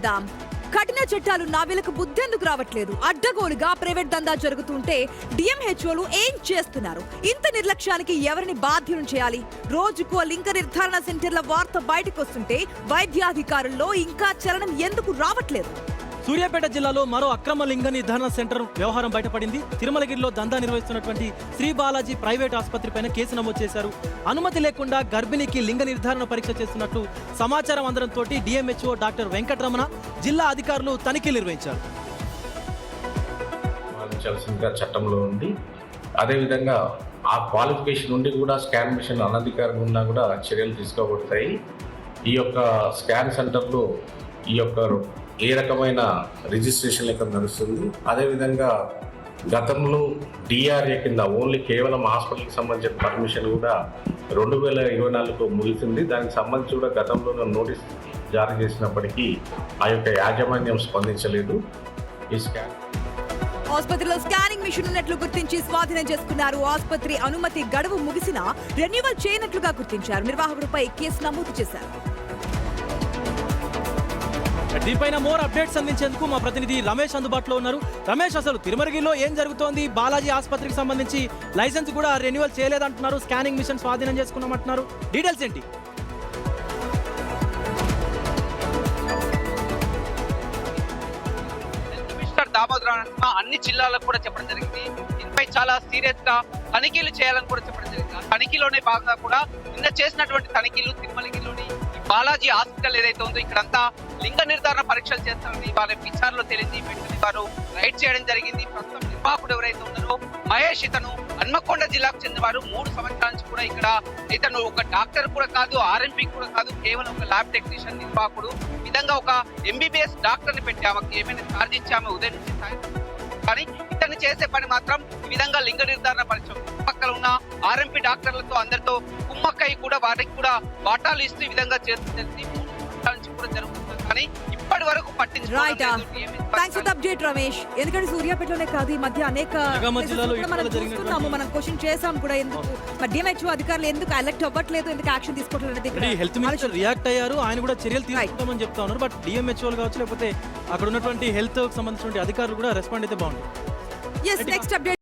చేద్దాం. కఠిన చట్టాలు నావీలకు బుద్ధెందుకు రావట్లేదు? అడ్డగోలుగా ప్రైవేట్ దందా జరుగుతుంటే డిఎంహెచ్ఓలు ఏం చేస్తున్నారు? ఇంత నిర్లక్ష్యానికి ఎవరిని బాధ్యులను చేయాలి? రోజుకో లింగ నిర్ధారణ సెంటర్ల వార్త బయటకు వస్తుంటే వైద్యాధికారుల్లో ఇంకా చలనం ఎందుకు రావట్లేదు? సూర్యాపేట జిల్లాలో మరో అక్రమ లింగ నిర్ధారణ సెంటర్ వ్యవహారం బయటపడింది. తిరుమలగిరిలో దందా నిర్వహిస్తున్నటువంటి శ్రీ బాలాజీ ప్రైవేట్ ఆసుపత్రిపైన కేసు నమోదు చేశారు. అనుమతి లేకుండా గర్భిణికి లింగ నిర్ధారణ పరీక్ష చేస్తున్నట్టు సమాచారం అందడంతో డిఎంహెచ్ఓ డాక్టర్ వెంకటరమణ జిల్లా అధికారులు తనిఖీలు నిర్వహించారు. చట్టంలో ఉంది. అదేవిధంగా ఆ క్వాలిఫికేషన్ నుండి కూడా స్కాన్ మిషన్ అనధికారంగా ఉన్నా కూడా చర్యలు తీసుకోబడతాయి. ఈ యొక్క స్కాన్ సెంటర్లో ఈ యొక్క ఏ రకమైన రిజిస్ట్రేషన్ లెక్క నడుస్తుంది. అదేవిధంగా గతంలో డిఆర్ఏ కింద ఓన్లీ కేవలం హాస్పిటల్కి సంబంధించిన పర్మిషన్ కూడా 2024లో ముగిసింది. దానికి సంబంధించి కూడా గతంలో నోటీస్ జారీ చేసినప్పటికీ ఆ యొక్క యాజమాన్యం స్పందించలేదు. ఈ స్కాన్ ఆసుపత్రిలో స్కానింగ్ మిషన్ ఉన్నట్లు గుర్తించి స్వాధీనం చేసుకున్నారు. ఆసుపత్రి అనుమతి గడువు ముగిసినా రెన్యువల్ చేయనట్లుగా గుర్తించారు. నిర్వాహకుడిపై కేసు నమోదు చేశారు. దీనిపైన మోర్ అప్డేట్స్ అందించేందుకు మా ప్రతినిధి రమేష్ అందుబాటులో ఉన్నారు. రమేష్, అసలు తిరుమలగిరిలో ఏం జరుగుతోంది? బాలాజీ ఆసుపత్రికి సంబంధించి లైసెన్స్ కూడా రెన్యువల్ చేయలేదంటున్నారు, స్కానింగ్ మిషన్ స్వాధీనం చేసుకున్నామంటున్నారు. డీటెయిల్స్ ఏంటి? అన్ని జిల్లాలకు కూడా చెప్పడం జరిగింది. దీనిపై చాలా సీరియస్ గా తనిఖీలు చేయాలని కూడా చెప్పడం జరిగింది. తనిఖీలోనే భాగంగా కూడా నిన్న చేసినటువంటి తనిఖీలు తిరుమలగిరిలోని బాలాజీ హాస్పిటల్ ఏదైతే ఉందో ఇక్కడంతా లింగ నిర్ధారణ పరీక్షలు చేస్తారని వాళ్ళ విచారణలో తెలిసింది. వెంటనే వారు రైడ్ చేయడం జరిగింది. ప్రస్తుతం నిర్వాహకుడు ఎవరైతే ఉన్నారో మహేష్, ఇతను హన్మకొండ జిల్లాకు చెందినవారు. 3 సంవత్సరాల నుంచి కూడా ఇక్కడ ఇతను ఒక డాక్టర్ కూడా కాదు, ఆర్ఎంపీ కూడా కాదు, కేవలం ఒక ల్యాబ్ టెక్నీషియన్ నిర్వాహకుడు. ఈ విధంగా ఒక ఎంబీబీఎస్ డాక్టర్ ని పెట్టి ఆమెకి ఏమైనా ఛార్జ్ ఇచ్చి ఆమె ఉదయం నుంచి సాయంత్రం, కానీ ఇతను చేసే పని మాత్రం ఈ విధంగా లింగ నిర్ధారణ పరీక్ష పక్కన ఉన్న ఆర్ఎంపీ డాక్టర్లతో అందరితో కుమ్మక్కై కూడా వాటికి కూడా వాటాలు ఇస్తూ ఈ విధంగా చేస్తుంది. 3 సంవత్సరాల నుంచి కూడా జరుగుతుంది, కానీ ఇప్పటి వరకు రమేష్. ఎందుకంటే సూర్యాపేటలోనే కాదు, ఈ మధ్య అనేక మనం చూస్తున్నాము, మనం క్వశ్చన్ చేసాం కూడా. ఎందుకు డిఎంహెచ్ఓ అధికారులు ఎందుకు అలర్ట్ అవ్వట్లేదు, ఎందుకు యాక్షన్ తీసుకోవట్లేదు? హెల్త్ మినిస్టర్ రియాక్ట్ అయ్యారు, ఆయన కూడా చర్యలు తీసుకుంటామని చెప్తా ఉన్నారు. బట్ డిఎంహెచ్ఓలు కావచ్చు, లేకపోతే అక్కడ ఉన్నటువంటి హెల్త్ సంబంధించిన అధికారులు కూడా రెస్పాండ్ అయితే బాగుంటుంది. Next update.